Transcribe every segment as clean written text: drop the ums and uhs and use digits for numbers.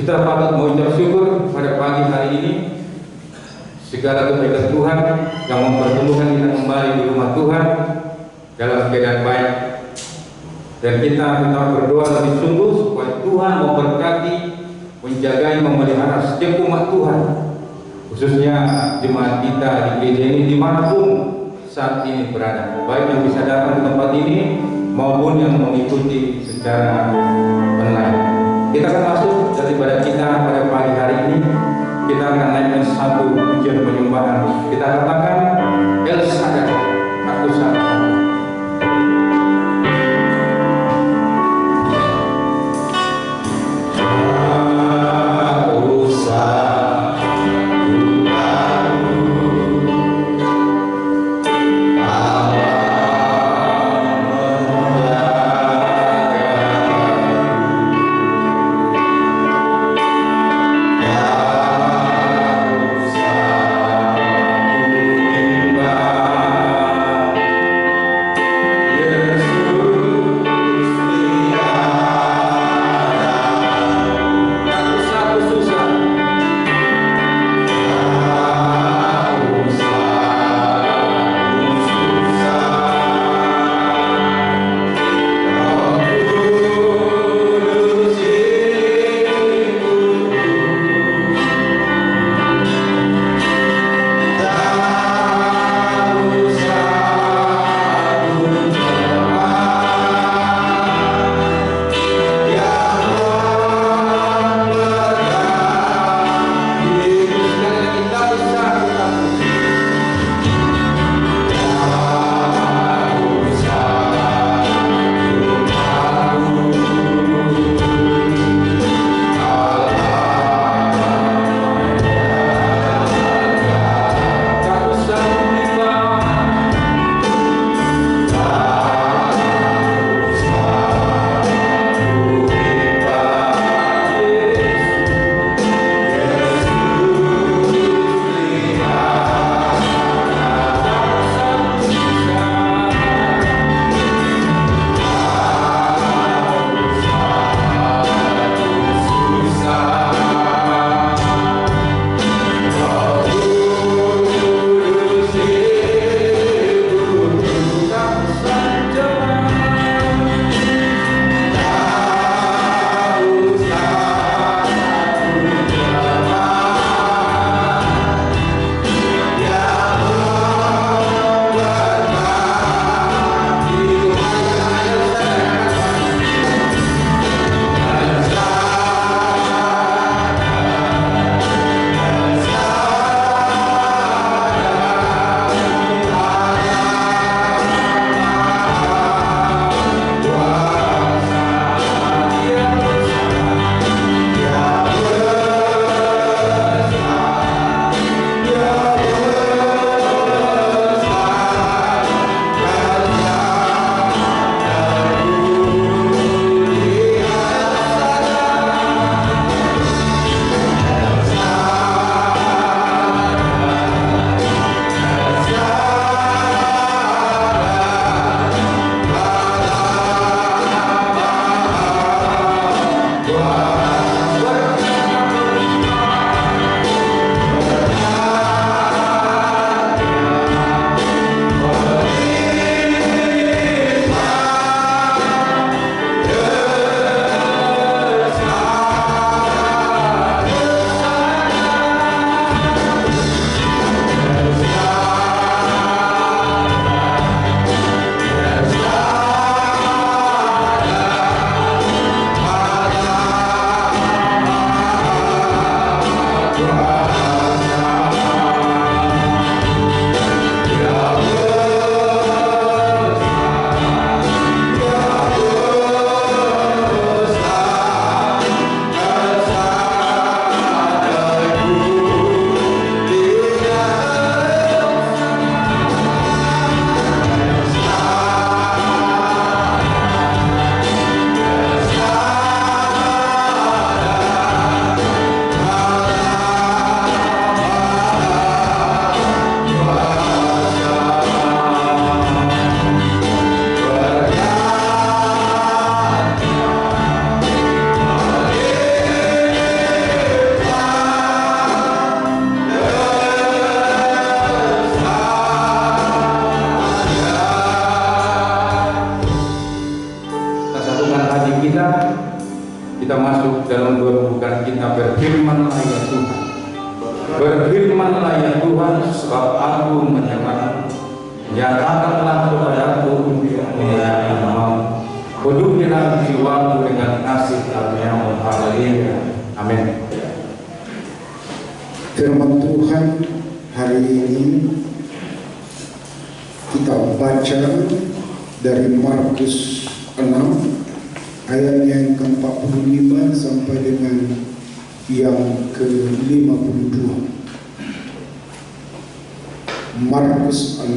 Kita patut mengucap syukur pada pagi hari ini segala kebaikan Tuhan yang mempertemukan kita kembali di rumah Tuhan dalam keadaan baik, dan kita tetap berdoa lebih sungguh supaya Tuhan memberkati, menjaga, memelihara setiap umat Tuhan, khususnya jemaat kita di gereja ini dimanapun saat ini berada, baik yang bisa datang ke tempat ini maupun yang mengikuti secara online. Kita akan masuk daripada kita pada pagi hari ini. Kita akan naikkan satu pujian penyembahan. Kita katakan El Shaddai, aku sangat. Yeah. Tuhan, sebab aku menyembah. Nyatakanlah kepadaku melayani namamu. Penuhilah jiwaku dengan kasih karunia-Mu. Haleluya. Amin. Firman Tuhan hari ini kita baca dari Markus 6 ayat yang ke-45 sampai dengan yang ke-52. Markus 6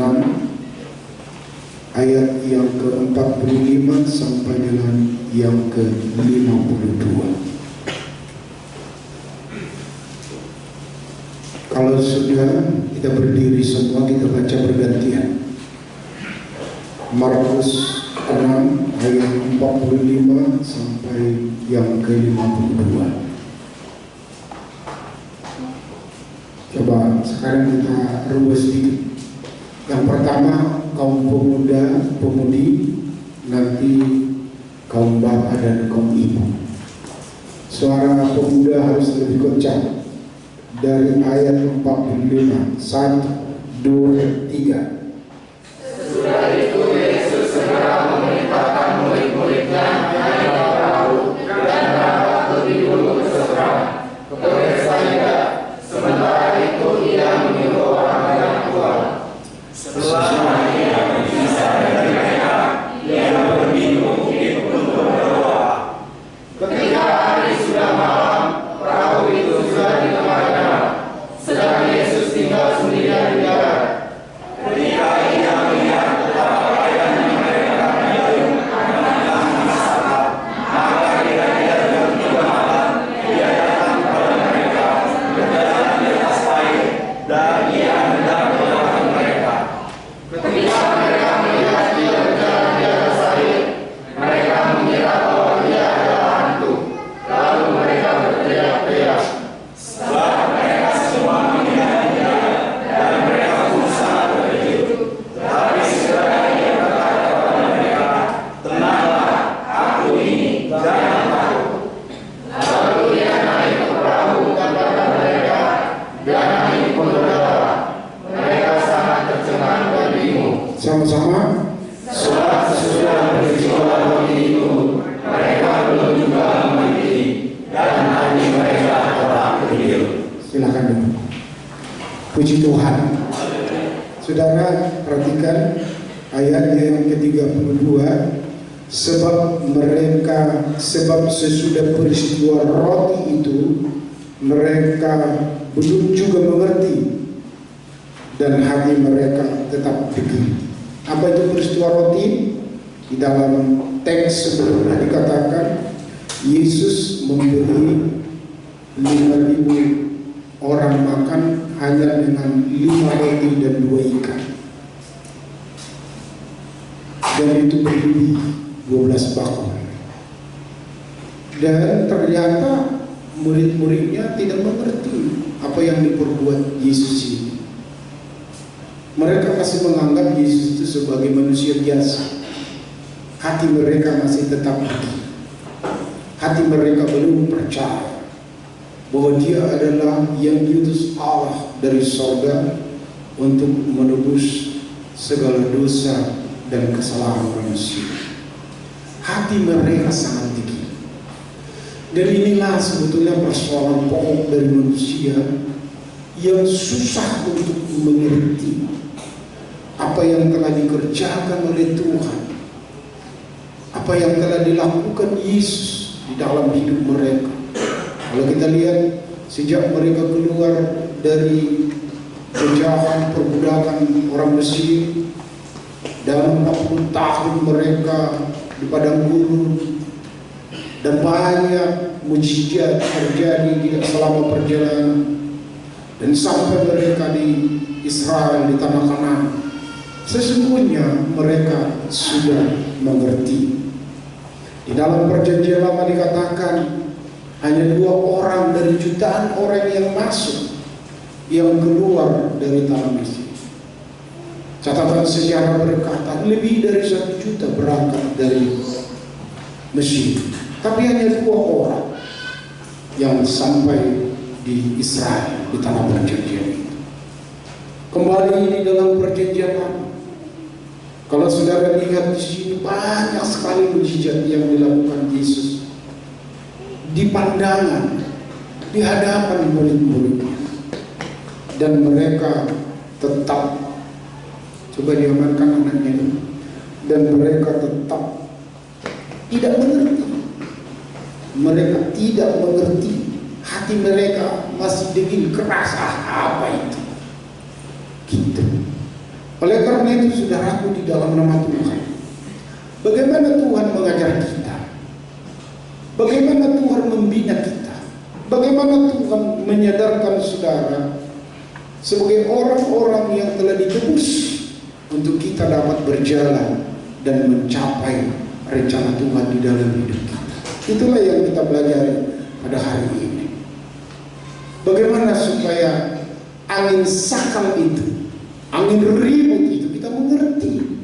ayat yang ke-45 sampai dengan yang ke-52. Kalau sudah, kita berdiri semua, kita baca bergantian. Markus 6 ayat 45 sampai yang ke-52. Coba sekarang kita rubah sedikit. Yang pertama, kaum pemuda, pemudi, nanti kaum bapak dan kaum ibu. Suara pemuda harus lebih kencang. Dari ayat 45, 1, 2, 3. Sesudah itu Yesus segera memerintahkan murid-muridnya naik ke perahu dan berangkat lebih dulu ke seberang, ke Betsaida. Sementara itu Ia menyuruh orang banyak keluar. Setelah Ia berpisah dari mereka, Ia pergi ke bukit untuk berdoa. Ketika hari sudah malam, perahu itu sudah di tengah danau, sedang Yesus tinggal sendirian di darat. Ketika Ia melihat betapa kayanya mereka mengayun dengan wisata, maka kira-kira jam 3 malam Ia datang kepada mereka berjalan di atas air, dan Ia hendak menolong mereka. Ketika mereka melihat Dia berjalan di atas air, mereka mengira bahwa Dia adalah hantu. Lalu mereka berteriak-teriak, sebab mereka semua mengira Dia, dan mereka berusaha terkejut. Tapi segera Ia berkata kepada mereka, "Tenanglah, aku ini, jangan takut." Lalu Ia naik ke perahu kata mereka, dan angin pun berlalu. Mereka sangat tercengang dan bingung. Sama-sama. Sebab sesudah peristiwa roti itu, mereka belum juga mengerti, dan hati mereka tetap kecil. Silakan duduk. Puji Tuhan. Saudara, perhatikan ayat yang ke-32. Sebab sesudah peristiwa roti itu, mereka belum juga mengerti, dan hati mereka tetap degil. Apa itu peristiwa roti? Di dalam teks sebelumnya dikatakan Yesus memberi 5.000 orang makan hanya dengan 5 roti dan 2 ikan, dan itu berlebih 12 bakul. Dan ternyata murid-muridnya tidak mengerti apa yang diperbuat Yesus ini. Mereka masih menganggap Yesus itu sebagai manusia biasa. Hati mereka masih tetap degil. Hati mereka belum percaya bahwa Dia adalah yang diutus Allah dari surga untuk menebus segala dosa dan kesalahan manusia. Hati mereka sangat degil. Dan inilah sebetulnya persoalan pokok dari manusia yang susah untuk mengerti apa yang telah dikerjakan oleh Tuhan, apa yang telah dilakukan Yesus di dalam hidup mereka. Kalau kita lihat sejak mereka keluar dari penjajahan perbudakan orang Mesir, dalam 40 tahun mereka di padang gurun, dan banyak mujizat terjadi selama perjalanan, dan sampai mereka di Israel, di tanah Kanaan. Sesungguhnya mereka sudah mengerti. Di dalam perjanjian lama dikatakan hanya 2 orang dari jutaan orang yang masuk, yang keluar dari tanah Mesir. Catatan sejarah berkata lebih dari 1 juta berangkat dari Mesir, tapi hanya 2 orang yang sampai di Israel, di tanah perjanjian itu. Kembali ini dalam perjanjian lama. Kalau saudara lihat di sini banyak sekali mukjizat yang dilakukan Yesus di pandangan, di hadapan murid-muridnya, dan mereka tetap, coba diamankan anaknya ini, dan mereka tetap tidak mengerti. Mereka tidak mengerti, hati mereka masih dingin keras. Apa itu? Gitu. Oleh karena itu, saudaraku, di dalam nama Tuhan, bagaimana Tuhan mengajar kita, bagaimana Tuhan membina kita, bagaimana Tuhan menyadarkan saudara sebagai orang-orang yang telah ditebus untuk kita dapat berjalan dan mencapai rencana Tuhan di dalam hidup kita. Itulah yang kita pelajari pada hari ini. Bagaimana supaya angin sakal itu, angin ribut itu, kita mengerti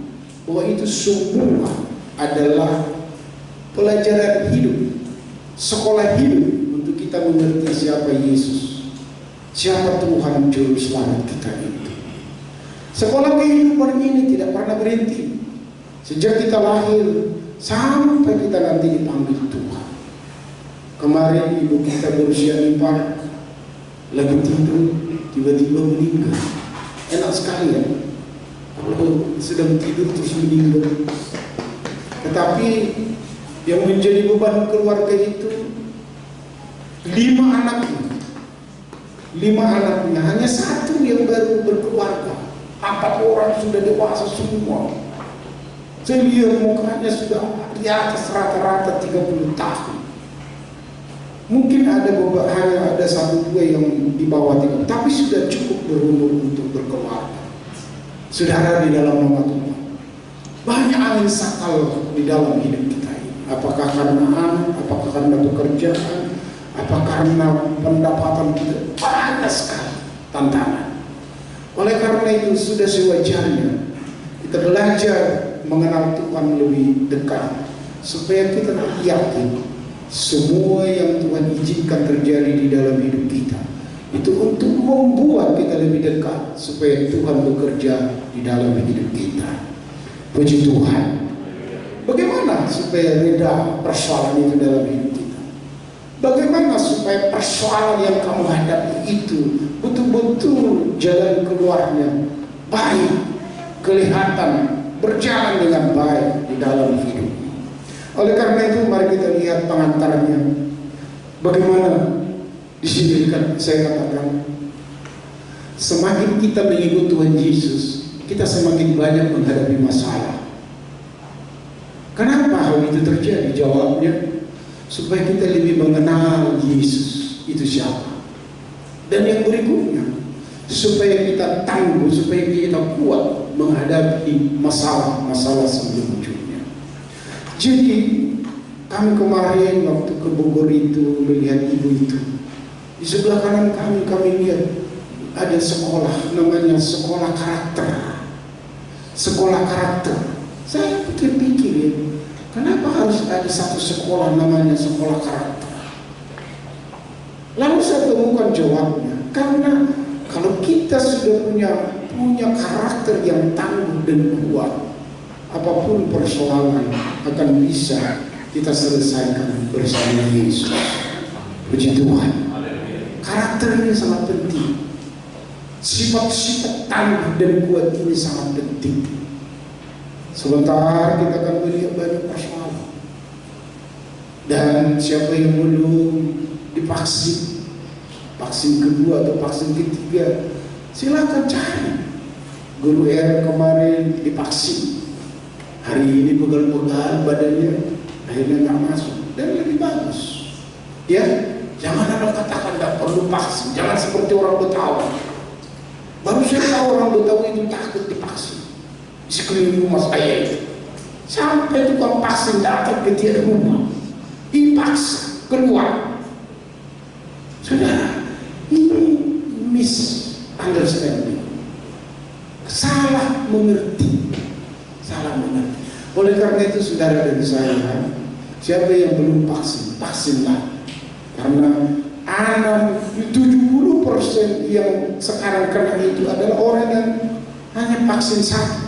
bahwa itu semua adalah pelajaran hidup, sekolah hidup untuk kita mengerti siapa Yesus, siapa Tuhan Juru Selamat kita itu. Sekolah kehidupan ini tidak pernah berhenti sejak kita lahir sampai kita nanti dipanggil Tuhan. Kemarin ibu kita berusia 4, lagi tidur, tiba-tiba meninggal. Enak sekali ya, kalau sedang tidur terus meninggal. Tetapi yang menjadi beban keluarga itu 5 anaknya. 5 anaknya, hanya 1 yang baru berkeluarga. 4 orang sudah dewasa semua. Saya lihat mukanya sudah di atas rata-rata 30 tahun. Mungkin hanya ada 1-2 yang di bawah 30, tapi sudah cukup berumur untuk berkeluarga. Saudara, di dalam nama Tuhan, banyak angin sakal di dalam hidup kita ini. Apakah karena anak, apakah karena pekerjaan, apa karena pendapatan kita, banyak sekali tantangan. Oleh karena itu, sudah sewajarnya kita belajar mengenal Tuhan lebih dekat, supaya kita yakin semua yang Tuhan izinkan terjadi di dalam hidup kita itu untuk membuat kita lebih dekat, supaya Tuhan bekerja di dalam hidup kita. Puji Tuhan. Bagaimana supaya reda persoalan itu dalam hidup kita? Bagaimana supaya persoalan yang kamu hadapi itu betul-betul jalan keluarnya baik, kelihatan berjalan dengan baik di dalam hidup? Oleh karena itu, mari kita lihat pengantarnya. Bagaimana di sini saya katakan, semakin kita mengikut Tuhan Yesus, kita semakin banyak menghadapi masalah. Kenapa hal itu terjadi? Jawabnya, supaya kita lebih mengenal Yesus itu siapa. Dan yang berikutnya, supaya kita tangguh, supaya kita kuat menghadapi masalah-masalah sebelumnya. Jadi kami kemarin waktu ke Bogor itu melihat ibu itu, di sebelah kanan kami lihat ada sekolah, namanya sekolah karakter. Sekolah karakter. Saya pikir-pikir ya, kenapa harus ada satu sekolah namanya sekolah karakter? Lalu saya temukan jawabnya, karena kalau kita sudah punya karakter yang tangguh dan kuat, apapun persoalan akan bisa kita selesaikan bersama Yesus. Puji Tuhan. Karakter ini sangat penting. Sifat-sifat tangguh dan kuat ini sangat penting. Sebentar kita akan melihat banyak persoalan. Dan siapa yang belum divaksin, vaksin kedua atau vaksin ketiga, silakan cari. Guru R kemarin divaksin, hari ini pegal-pegal badannya, akhirnya nggak masuk, dan lebih bagus. Ya, jangan ada katakan nggak perlu vaksin. Jangan seperti orang Betawi. Baru saya tahu orang Betawi itu takut divaksin. Di sekeliling rumah saya itu, sampai tukang vaksin datang ke tiap rumah, dipaksa keluar. Saudara, ini misunderstanding, salah mengerti. Oleh karena itu, saudara dan saya, siapa yang belum vaksin, vaksinlah. Karena 70% yang sekarang kena itu adalah orang yang hanya vaksin satu.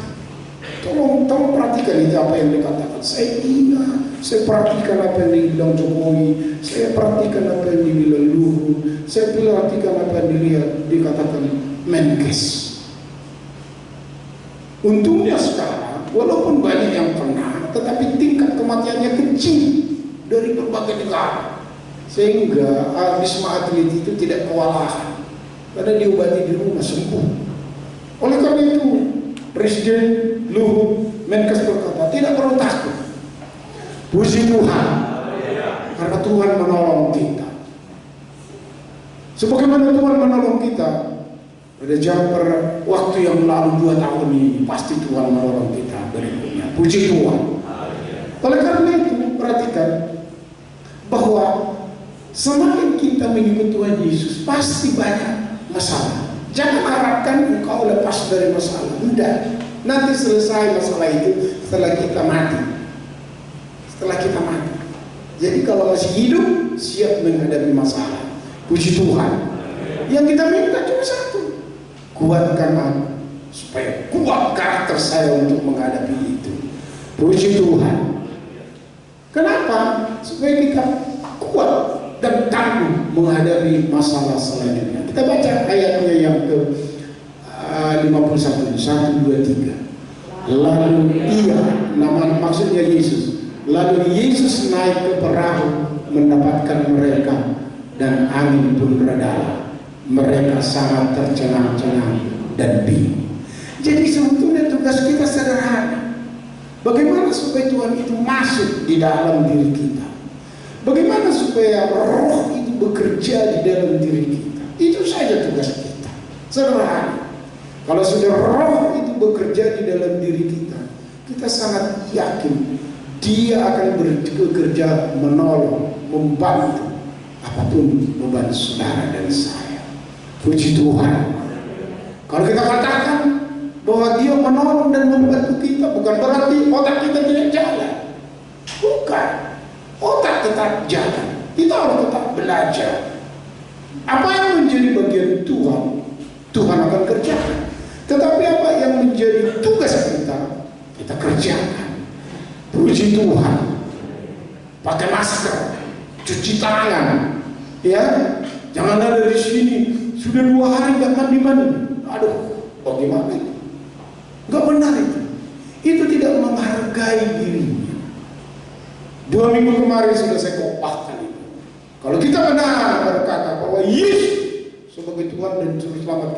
Tolong perhatikan itu apa yang dikatakan. Saya ingat, saya perhatikan apa yang dibilang Jokowi, saya perhatikan apa yang dibilang Luhut, saya perhatikan apa yang dikatakan Menkes. Untungnya sekarang, walaupun banyak yang kena, tetapi tingkat kematiannya kecil dari berbagai negara. Sehingga Wisma Atlet itu tidak kewalahan karena diobati di rumah sembuh. Oleh karena itu Presiden Luhut Menkes berkata tidak perlu takut. Puji Tuhan karena Tuhan menolong kita. Sebagaimana Tuhan menolong kita pada waktu yang lalu 2 tahun ini, pasti Tuhan menolong kita berikutnya. Puji Tuhan. Oleh karena itu perhatikan bahwa semakin kita mengikut Tuhan Yesus pasti banyak masalah. Jangan harapkan engkau lepas dari masalah. Tidak. Nanti selesai masalah itu setelah kita mati. Jadi kalau masih hidup siap menghadapi masalah. Puji Tuhan. Yang kita minta cuma satu. Kuatkan aku supaya kuat karakter saya untuk menghadapi itu. Puji Tuhan. Kenapa? Supaya kita kuat dan tangguh menghadapi masalah selanjutnya. Kita baca ayatnya yang ke 51, 1, 2, 3. Lalu maksudnya Yesus. Lalu Yesus naik ke perahu mendapatkan mereka dan angin pun reda. Mereka sangat tercengang-cengang dan bingung. Jadi sebetulnya tugas kita sederhana. Bagaimana supaya Tuhan itu masuk di dalam diri kita? Bagaimana supaya roh itu bekerja di dalam diri kita? Itu saja tugas kita. Sederhana. Kalau sudah roh itu bekerja di dalam diri kita, kita sangat yakin Dia akan bekerja menolong, membantu apapun beban saudara dan saya. Puji Tuhan. Kalau kita katakan bahwa Dia menolong dan membantu kita, bukan berarti otak kita tidak jalan. Bukan. Otak tetap jalan. Kita harus tetap belajar. Apa yang menjadi bagian Tuhan, Tuhan akan kerjakan. Tetapi apa yang menjadi tugas kita, kita kerjakan. Puji Tuhan. Pakai masker, cuci tangan, ya. Jangan ada di sini sudah 2 hari nggak mandi-mandi. Aduh, bagaimana itu? Nggak benar itu. Itu tidak menghargai dirinya. 2 minggu kemarin sudah saya kopakkan itu. Kalau kita benar berkata bahwa Yesus sebagai Tuhan dan Juru Selamat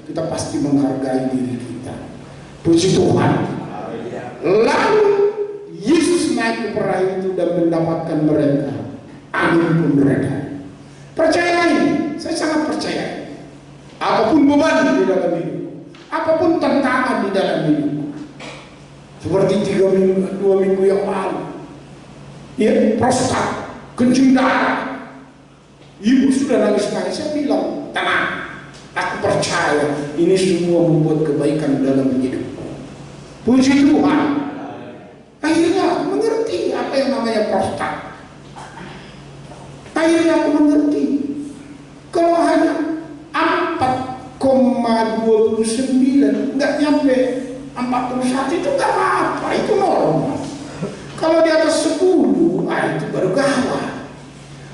kita pasti menghargai diri kita. Puji Tuhan. Lalu Yesus naik ke perahu itu dan mendapatkan mereka. Angin pun reda. Percayai, saya sangat percaya. Apapun beban di dalam hidup, apapun tantangan di dalam hidup, seperti 2 minggu yang lalu, ya, prostat, kencing darah, ibu sudah nangis-nangis. Saya bilang, tenang, aku percaya ini semua membuat kebaikan dalam hidup. Puji Tuhan. Akhirnya aku mengerti apa yang namanya prostat. Akhirnya aku mengerti kalau hanya 4,29 nggak nyampe 41 itu nggak apa-apa, itu normal. Kalau di atas 10, itu baru gawat.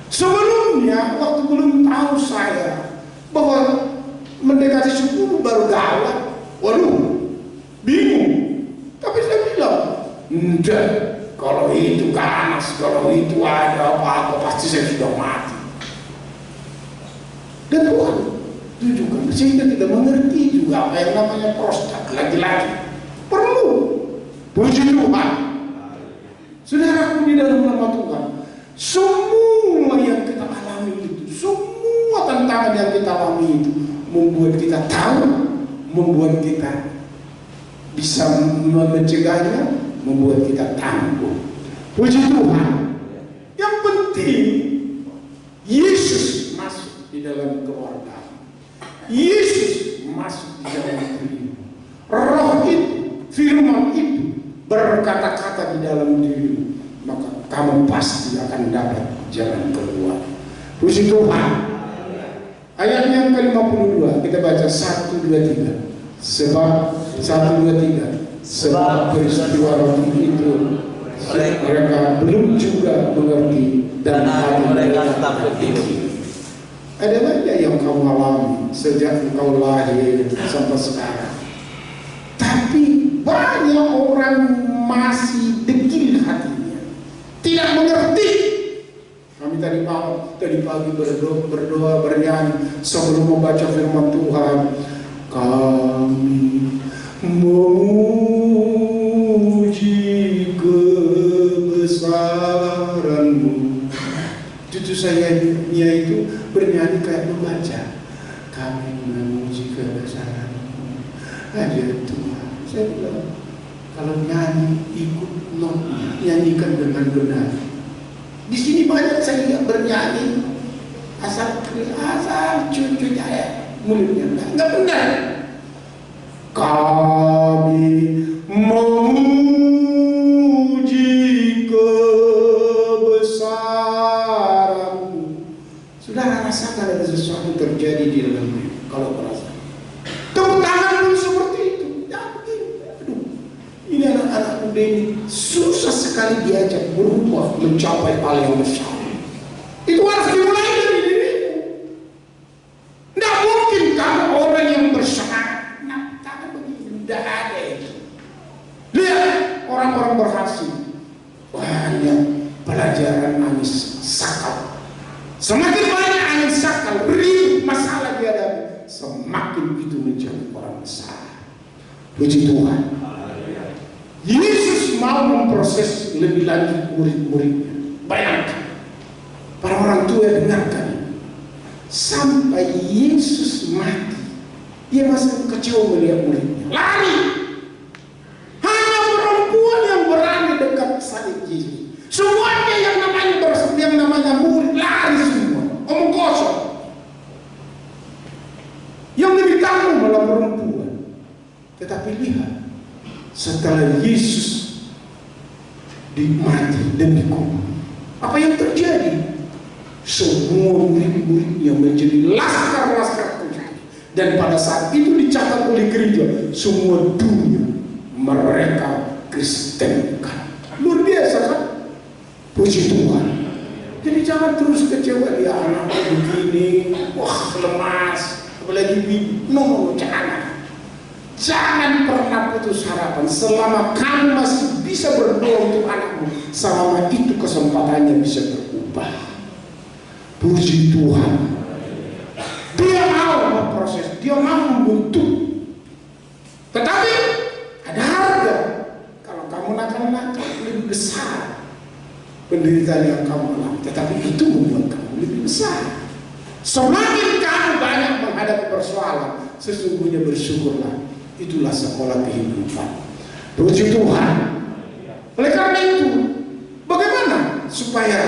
Sebelumnya waktu belum tahu saya bahwa mendekati 10 baru gawat, waduh, bingung. Tapi saya bilang, enggak, kalau itu ganas, kalau itu ada apa-apa pasti saya sudah mati. Dan Tuhan tunjukkan sehingga tidak mengerti juga apa yang namanya prostat. Lagi-lagi perlu. Puji Tuhan. Saudaraku di dalam nama Tuhan, semua yang kita alami itu, semua tantangan yang kita alami itu membuat kita tahu, membuat kita bisa mencegahnya, membuat kita tangguh. Puji Tuhan. Yang penting Yesus masuk di dalam keluarga. Yesus masuk di dalam dirimu. Roh itu, firman itu berkata-kata di dalam dirimu, maka kamu pasti akan dapat jalan keluar. Puji Tuhan. Ayat yang ke-52 kita baca 1, 2, 3. Sebab 1, 2, 3. Sebab peristiwa roti itu mereka belum juga mengerti dan hati mereka tetap tinggi. Ada banyak yang kamu alami sejak engkau lahir sampai sekarang. Tapi banyak orang masih degil hatinya, tidak mengerti. Kami tadi pagi berdoa bernyanyi sebelum membaca firman Tuhan. Kami memuji kebesaran-Mu. Cucu saya itu bernyanyi kayak membaca. Kami memuji kebesaran-Mu. Aja Tuhan. Saya bilang, kalau nyanyi ikut notnya, nyanyikan dengan benar. Di sini banyak saya lihat bernyanyi asal cucu saya mulutnya nggak benar. Kami memuji kebesaran-Mu. Saudara rasakan ada sesuatu terjadi di dalam diri kalau merasa. Tepuk tangan pun seperti itu. Ya begini. Aduh, ini anak-anak muda ini susah sekali diajak berubah mencapai hal yang besar. Itu harus dimulai dari dirimu. Tidak mungkin kamu orang yang bersemangat. Tidak ada itu. Lihat orang-orang berhasil, banyak pelajaran nangis sakal. Semakin banyak angin sakal, ribut masalah dihadapi, semakin itu menjadi orang besar. Puji Tuhan. Yesus mau memproses lebih lanjut murid-muridnya. Bayangkan, para orang tua dengarkan, sampai Yesus mati, dia masih kecewa melihat muridnya. Lari. Hanya perempuan yang berani dekat salib Yesus. Semuanya yang namanya murid lari semua. Omong kosong. Yang lebih tangguh malah perempuan. Tetapi lihat, setelah Yesus dimati dan dikubur, apa yang terjadi? Semua murid-muridnya menjadi laskar-laskar Tuhan. Dan pada saat itu dicatat oleh gereja, semua dunia mereka Kristenkan. Luar biasa kan? Puji Tuhan. Jadi jangan terus kecewa, dia anak begini, wah lemas, apalagi bibi. No, jangan. Jangan pernah putus harapan. Selama kamu masih bisa berdoa untuk anakmu, selama itu kesempatannya bisa berubah. Puji Tuhan. Dia mau memproses, dia mau membentuk. Tetapi ada harga. Kalau kamu nakal-nakal, lebih besar penderitaan yang kamu alami. Tetapi itu membuat kamu lebih besar. Semakin kamu banyak menghadapi persoalan, sesungguhnya bersyukurlah. Itulah sekolah kehidupan. Puji Tuhan. Oleh karena itu, bagaimana supaya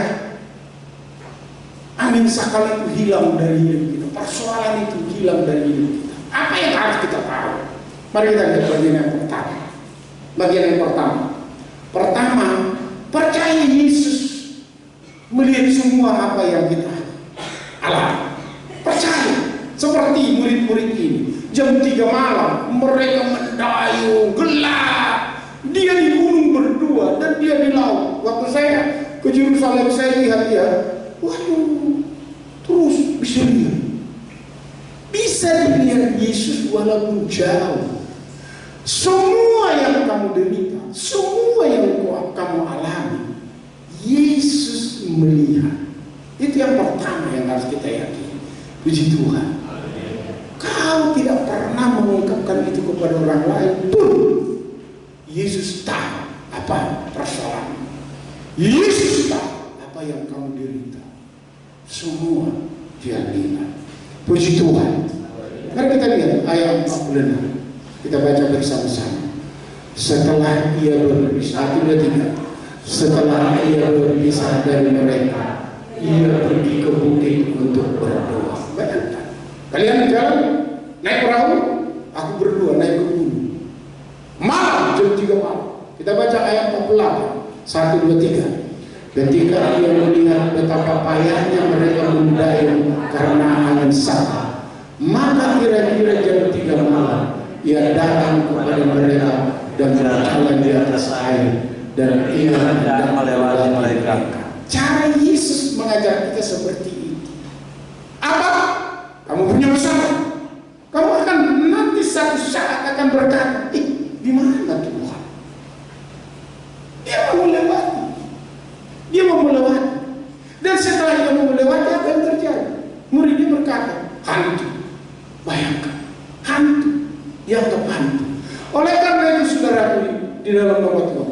angin sakal itu hilang dari hidup kita, persoalan itu hilang dari hidup kita? Apa yang harus kita tahu? Mari kita lihat bagian yang pertama. Bagian yang pertama, percaya Yesus melihat semua apa yang kita alami. Percaya. Seperti murid-murid ini, jam 3 malam mereka mendayung gelap. Dia di gunung berdua dan dia di laut. Waktu saya ke Yerusalem, saya lihat dia, waduh, terus bisa dilihat Yesus walaupun jauh. Semua yang kamu derita, semua yang kamu alami, Yesus melihat. Itu yang pertama yang harus kita yakini. Puji Tuhan. Kau tidak pernah mengungkapkan itu kepada orang lain pun, Yesus tahu apa persoalan. Yesus tahu apa yang kamu derita. Semua dia lihat. Puji Tuhan. Mari kita lihat ayat 46. Kita baca bersama-sama. Setelah ia berpisah, setelah ia berpisah dari mereka, ia pergi ke bukit untuk berdoa. Bayangkan, kalian jalan naik perahu, aku berdoa naik ke gunung. Malam jam 3 malam. Kita baca ayat 48. 1, 2, 3. Ketika dia melihat betapa payahnya mereka mendayung karena angin saka, maka kira-kira jam 3 malam ia datang kepada mereka dan berjalan di atas air, dan ia hendak melewati mereka. Cara Yesus mengajar kita seperti itu. Apa? Kamu punya usaha, kamu akan nanti satu saat akan berkata, di mana Tuhan? Dia mau melewati. Dia mau melewati. Dan setelah dia mau melewati, apa yang terjadi? Muridnya berkata, hantu. Bayangkan, hantu. Dianggap hantu. Oleh karena itu, saudara di dalam nama Tuhan,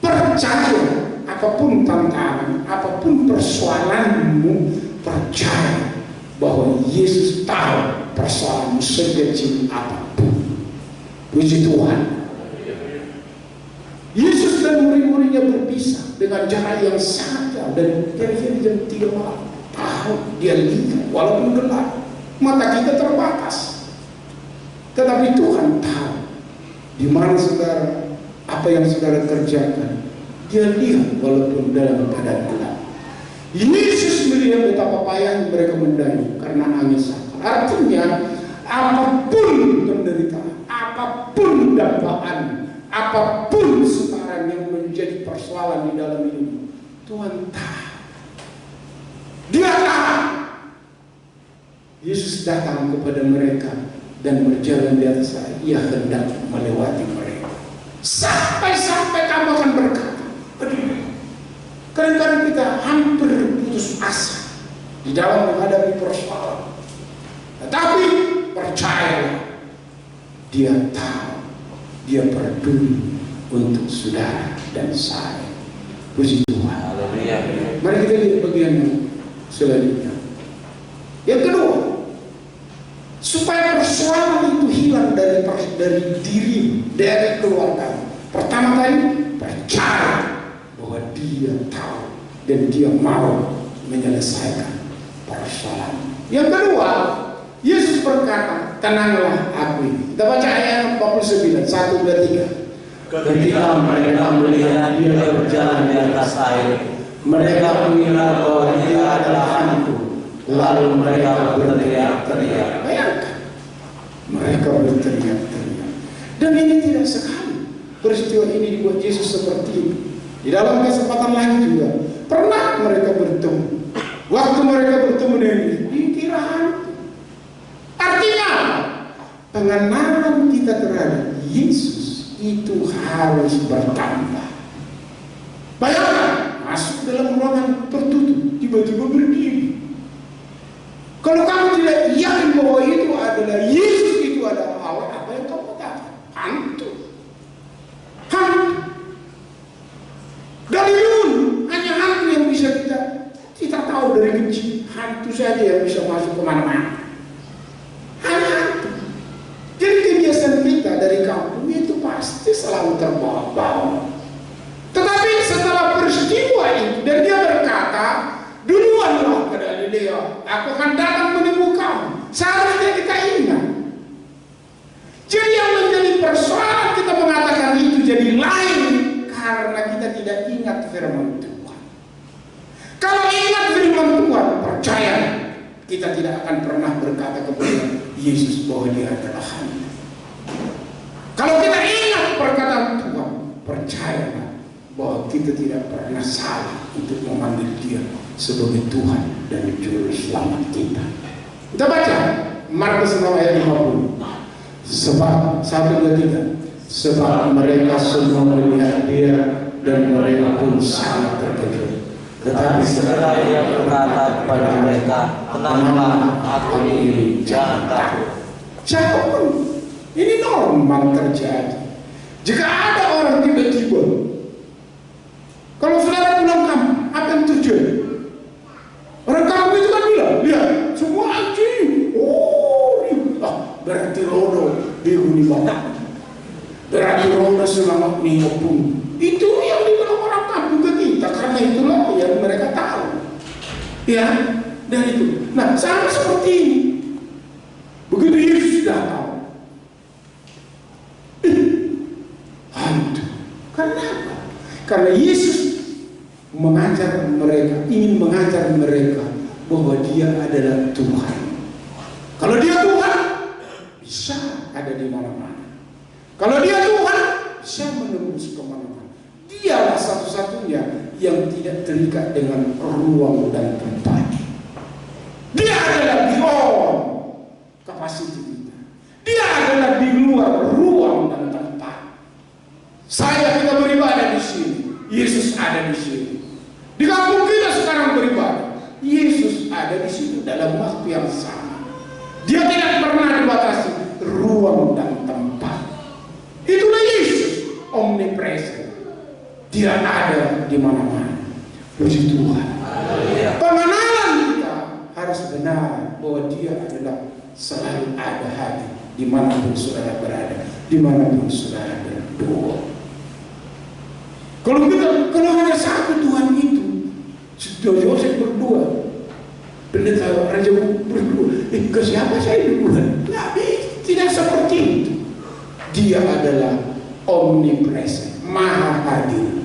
percaya apapun tantangan, apapun persoalanmu, percaya bahwa Yesus tahu persoalanmu sekecil apapun. Puji Tuhan. Yesus dan murid-muridnya berpisah dengan jarak yang sangat jauh, dan kira-kira jam 3 malam. Tahu dia lihat walaupun gelap, mata kita terbatas, tetapi Tuhan tahu di mana saudara, apa yang saudara kerjakan. Dia lihat walaupun dalam keadaan gelap. Yesus melihat betapa payah mereka mendayung karena angin saka. Artinya apapun penderitaan, apapun dakwaan, apapun sekarang yang menjadi persoalan di dalam hidup, Tuhan tahu. Dia tahu. Yesus datang kepada mereka dan berjalan di atas air. Ia hendak melewati mereka. Sampai-sampai kamu akan berkata, kadang-kadang kita hampir putus asa di dalam menghadapi persoalan. Tetapi percayalah, Dia tahu, Dia peduli untuk saudara dan saya. Puji Tuhan. Mari kita lihat bagian selanjutnya. Yang kedua, supaya persoalan itu hilang dari diri, dari keluarga. Pertama kali, percaya bahwa Dia tahu dan Dia mau menyelesaikan persoalan. Yang kedua, Yesus berkata, tenanglah aku ini. Kita baca ayat 49, 1, 2, 3. Ketika mereka melihat Dia berjalan di atas air, mereka mengira bahwa Dia adalah hantu. Lalu mereka berteriak-teriak. Bayangkan, mereka berteriak-teriak. Dan ini tidak sekali peristiwa ini dibuat Yesus seperti ini. Di dalam kesempatan lain juga pernah mereka bertemu. Waktu mereka bertemu dengan Yesus, dikira hantu. Artinya, pengenalan kita terhadap Yesus itu harus bertambah. Bayangkan, masuk dalam ruangan tertutup, tiba-tiba berdiri. Kalau kamu tidak yakin bahwa itu adalah Yesus, itu adalah Allah, apa yang kamu katakan? Hantu. Hantu. Dari dulu hanya hantu yang bisa kita tahu dari kecil. Hantu saja yang bisa masuk kemana-mana. Hanya hantu. Jadi kebiasaan kita dari kampung itu pasti selalu terbawa-bawa. Tetapi setelah peristiwa itu, dan dia berkata, duluanlah ke Galilea, aku akan datang menemui kamu. Seharusnya kita ingat. Jadi yang menjadi persoalan kita mengatakan itu jadi lain karena kita tidak ingat firman Tuhan. Kalau ingat firman Tuhan, percaya kita tidak akan pernah berkata kepada Yesus bahwa Dia adalah hantu. Kalau kita ingat perkataan Tuhan, percayalah bahwa kita tidak pernah salah untuk memanggil Dia sebagai Tuhan dan Juru Selamat kita. Kita baca Markus 6 ayat 50. Sebab 1, 2, 3. Sebab mereka semua melihat Dia dan mereka pun sangat terkejut. Tetapi segera Ia berkata kepada mereka, tenanglah, aku ini, jangan takut. Siapapun, ini normal terjadi. Jika ada orang tiba-tiba, kalau saudara pulang kampung, apa yang terjadi? Orang kampung itu kan bilang, lihat, semua anjing. Oh, berarti rono dihuni bapak. Berarti rono selamat nih pun. Itu yang dibilang orang kampung ke kita, karena itulah yang mereka tahu. Ya, dan itu. Nah, sama seperti ini. Begitu Yesus sudah tahu. Hantu. Kenapa? Karena Yesus ingin mengajar mereka bahwa Dia adalah Tuhan. Kalau Dia Tuhan, bisa ada di mana-mana. Kalau Dia Tuhan, bisa menembus kemana-mana. Dialah satu-satunya yang tidak terikat dengan ruang dan tempat. Dia adalah beyond kapasiti kita. Dia adalah di luar ruang dan tempat. Kita beribadah di sini, Yesus ada di sini. Di kampung kita sekarang beribadah, Yesus ada di situ dalam waktu yang sama. Dia tidak pernah dibatasi ruang dan tempat. Itulah Yesus, omnipresent. Dia ada di mana-mana. Puji Tuhan. Pengenalan kita harus benar bahwa Dia adalah selalu ada hadir dimanapun saudara berada, dimanapun saudara berdoa. Kalau hanya satu Tuhan itu, Yosef berdoa, pendeta raja berdoa, ke siapa saya berdoa? Tidak seperti itu. Dia adalah omnipresent, maha hadir.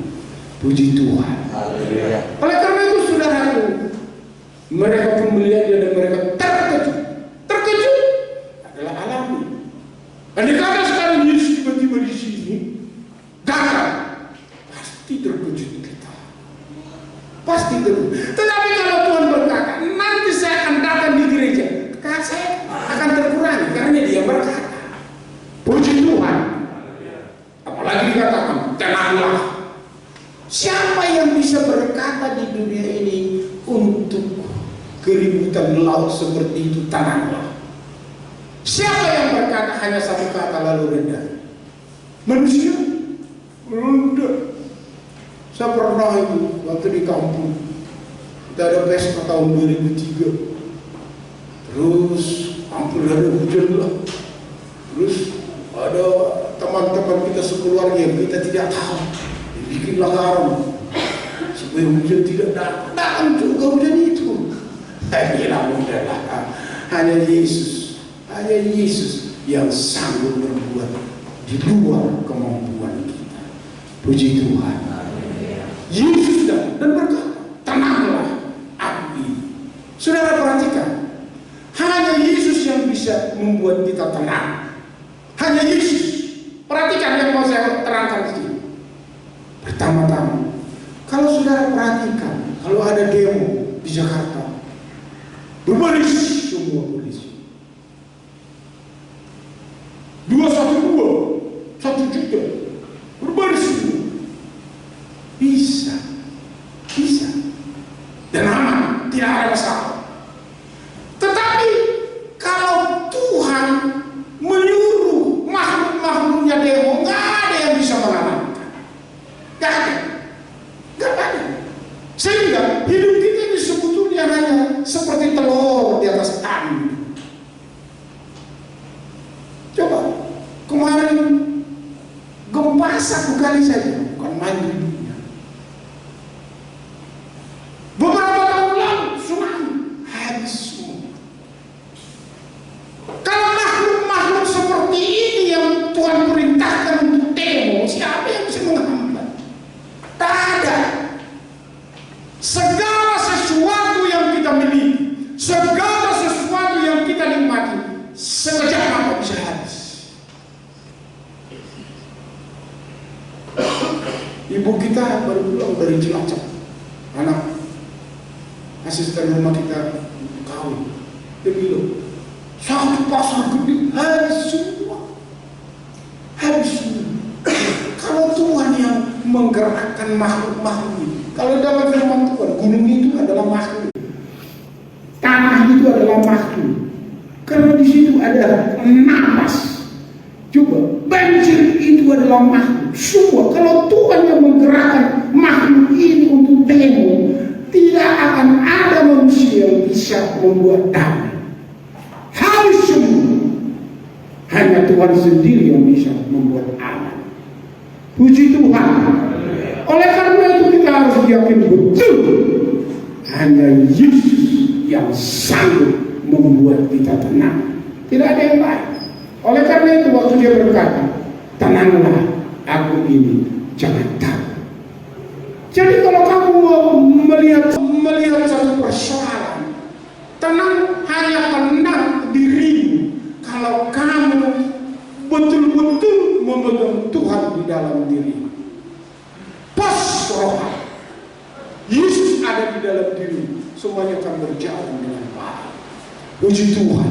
Puji Tuhan. Oleh karena itu saudaraku, mereka pun melihat Dia dan mereka terkejut. Terkejut adalah alami. Andai kata sekarang Yesus tiba-tiba di sini datang, pasti terkejut kita. Pasti terkejut. Tetapi kalau Tuhan berkata, nanti saya akan datang di gereja, saya akan terkurangi karena Dia berkata. Puji Tuhan. Apalagi dikatakan, tenanglah. Siapa yang bisa berkata di dunia ini untuk keributan laut seperti itu, tenanglah? Siapa yang berkata hanya satu kata lalu reda? Manusia? Rendah. Saya pernah itu waktu di kampung, kita ada pesta tahun 2003. Terus hampir ada hujan lah. Terus ada teman-teman kita sekeluarga yang kita tidak tahu, bikinlah garam supaya hujan tidak datang juga hujan itu. Bilang udahlah, hanya Yesus yang sanggup berbuat di luar kemampuan kita. Puji Tuhan. Yesus dan berkata, tenanglah aku ini. Saudara perhatikan, hanya Yesus yang bisa membuat kita tenang. Hanya Yesus. Perhatikan yang mau saya terangkan di sini. Pertama-tama, kalau saudara perhatikan, kalau ada demo di Jakarta, berbaris semua polisi. 212, 1 juta, berbaris semua. Bisa, dan aman, tidak ada masalah. Tetapi kalau Tuhan menyuruh makhluk-makhluknya demo, nggak ada yang bisa mengamankan. Nggak ada. Sehingga hidup kita ini sebetulnya hanya seperti telur di atas angin. Coba, kemarin gempa 1 kali saja, bukan main hidupnya. Beberapa tahun lalu tsunami habis semua. Kalau makhluk-makhluk seperti ini yang Tuhan perintahkan untuk demo, siapa yang bisa menghambat? Tak ada. Segala sesuatu yang kita miliki, segala sesuatu yang kita nikmati, sekejap mata bisa habis. Ibu kita baru pulang dari Cilacap, anak asisten rumah kita kawin. Dia bilang, satu pasar gede habis semua. Kalau Tuhan yang menggerakkan makhluk-makhluk ini, kalau dalam firman Tuhan, gunung itu adalah makhluk, tanah itu adalah makhluk, karena di situ ada napas. Coba, banjir itu adalah makhluk. Semua, kalau Tuhan yang menggerakkan makhluk ini untuk demo, tidak akan ada manusia yang bisa membuat damai. Habis semua. Hanya Tuhan sendiri yang bisa membuat aman. Puji Tuhan. Oleh karena itu kita harus yakin betul, hanya Yesus yang sanggup membuat kita tenang. Tidak ada yang lain. Oleh karena itu waktu Dia berkata, tenanglah, aku ini, jangan takut. Jadi kalau kamu melihat satu persoalan, hanya tenang dirimu kalau kamu betul-betul memegang Tuhan di dalam dirimu. Pas rohani Yesus ada di dalam dirimu, semuanya akan berjalan dengan baik. Puji Tuhan.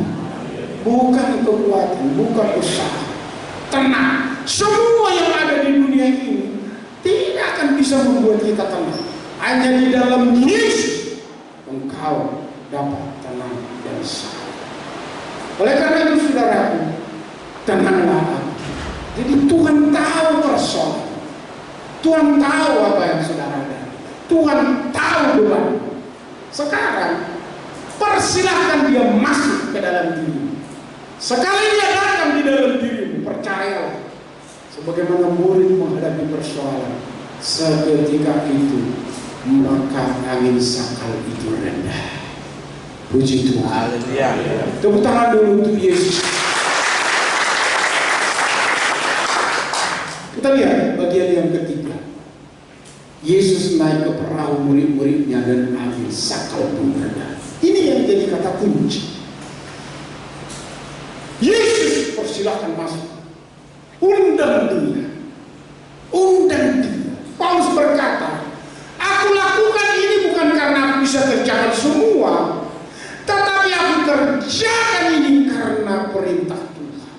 Bukan kekuatan, bukan usaha. Tenang. Semua yang ada di dunia ini tidak akan bisa membuat kita tenang. Hanya di dalam Yesus engkau dapat tenang dan selamat. Oleh karena itu saudaraku, tenanglah. Jadi Tuhan tahu persoalan. Tuhan tahu apa yang saudara ada. Tuhan tahu beban. Sekarang persilahkan dia masuk ke dalam dirimu. Sekali dia datang di dalam dirimu, percayalah, sebagaimana murid menghadapi persoalan, seketika itu maka angin sakal itu rendah. Puji Tuhan. Haleluya. Tepuk tangan dulu untuk Yesus. Kita lihat bagian yang ketiga. Yesus naik ke perahu murid-muridnya dan angin sakal pun rendah. Ini yang jadi kata kunci. Yesus persilahkan masuk. Undang dia. Paulus berkata, aku lakukan ini bukan karena aku bisa kerjakan semua, tetapi aku kerjakan ini karena perintah Tuhan.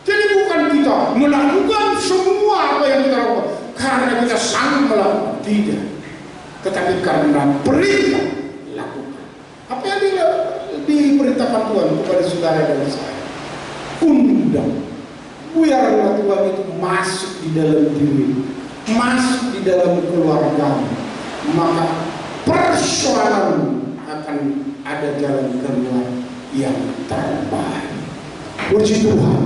Jadi bukan kita melakukan semua apa yang kita lakukan karena kita sanggup melakukan, tidak, tetapi karena perintah lakukan. Apa yang diperintahkan Tuhan kepada saudara dan saya? Undang. Biarlah Tuhan itu masuk di dalam diri, masuk di dalam keluargamu, maka persoalan akan ada jalan keluar yang terbaik. Puji Tuhan.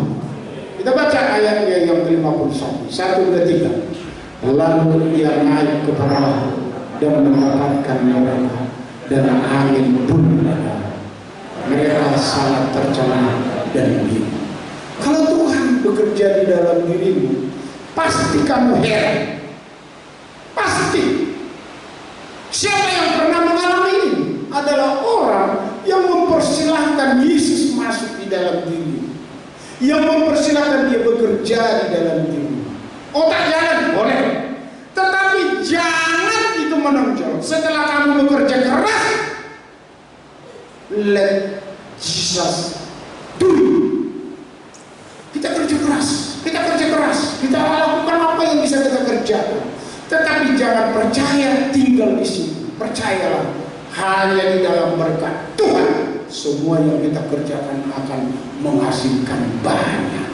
Kita baca ayatnya yang ke-51, 1-3. Lalu ia naik ke perahu dan mendapatkan mereka, dan angin pun reda. Mereka sangat tercengang dan bingung. Kalau Tuhan bekerja di dalam dirimu, pasti kamu heran. Pasti. Siapa yang pernah mengalami ini? Adalah orang yang mempersilahkan Yesus masuk di dalam diri, yang mempersilahkan dia bekerja di dalam diri. Otak jalan boleh, tetapi jangan itu menonjol. Setelah kamu bekerja keras, let Jesus do it. Kita kerja keras, kita lakukan apa yang bisa kita kerjakan. Tetapi jangan percaya tinggal di sini. Percayalah, hanya di dalam berkat Tuhan semua yang kita kerjakan akan menghasilkan banyak.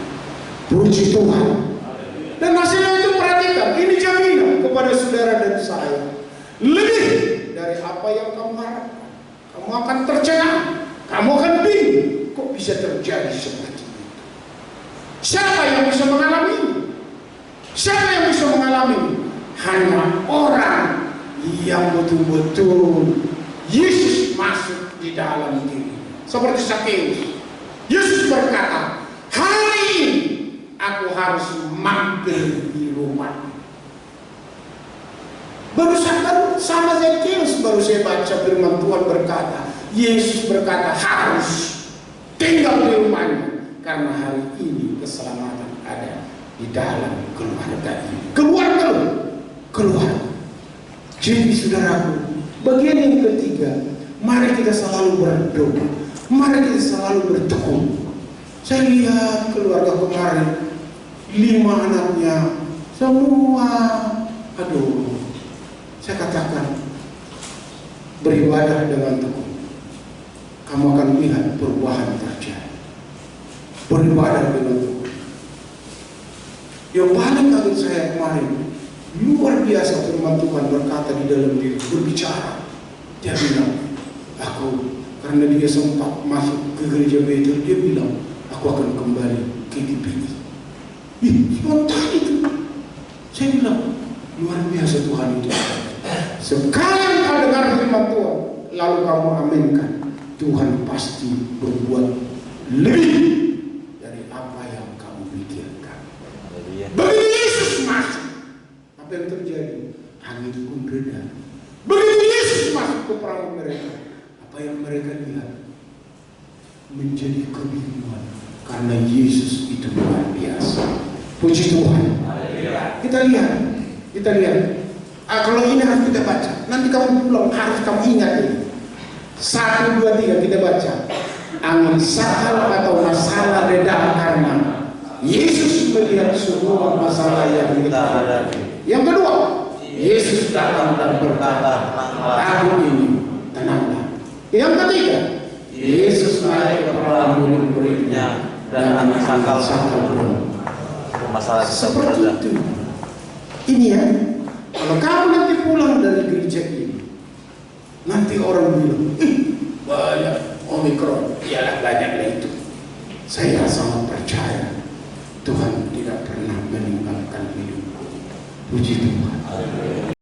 Puji Tuhan. Dan hasilnya itu perhatikan, ini jaminan kepada saudara dan saya. Lebih dari apa yang kamu harapkan. Kamu akan tercengang, kamu akan bingung, kok bisa terjadi seperti itu. Siapa yang bisa mengalami ini? Siapa yang bisa mengalami ini? Hanya orang yang betul-betul Yesus masuk di dalam diri. Seperti Zakheus. Yesus berkata, hari ini aku harus mampir di rumah. Baru sama Zakheus baru saya baca firman Tuhan berkata, Yesus berkata harus tinggal di rumahnya. Karena hari ini keselamatan ada di dalam keluarga ini. Keluar. Jadi saudaraku, bagian yang ketiga, mari kita selalu berdoa, mari kita selalu bertekun. Saya lihat keluarga kemarin, 5 anaknya, semua, saya katakan, beribadah dengan tekun. Kamu akan lihat perubahan terjadi. Beribadah dengan Tuhan. Yang paling kaget saya kemarin, luar biasa firman Tuhan berkata di dalam diri, berbicara. Dia bilang, karena dia sempat masuk ke gereja Betel, dia bilang, aku akan kembali ke GBI. Spontan itu. Saya bilang, luar biasa Tuhan itu. Sekali kau dengar firman Tuhan, lalu kamu aminkan, Tuhan pasti berbuat lebih apa yang kamu pikirkan. Begitu Yesus masuk, apa yang terjadi? Angin pun reda, perahu mereka. Apa yang mereka lihat menjadi kebingungan karena Yesus itu luar biasa. Puji Tuhan. Kita lihat. Kalau ini harus kita baca. Nanti kamu pulang harus kamu ingat ini. 1, 2, 3 kita baca. Angin sahal atau masalah reda karena Yesus melihat semua masalah yang kita hadapi. Yang kedua, Yesus datang dan berkata, tahun ini tenanglah. Yang ketiga, Yesus naik ke perahu murid-muridnya dan sakal masalah seperti itu. Ini ya, kalau kamu nanti pulang dari gereja ini, nanti orang bilang, banyak Omikron, iyalah banyaklah itu. Saya sangat percaya Tuhan tidak pernah meninggalkan hidupku. Puji Tuhan.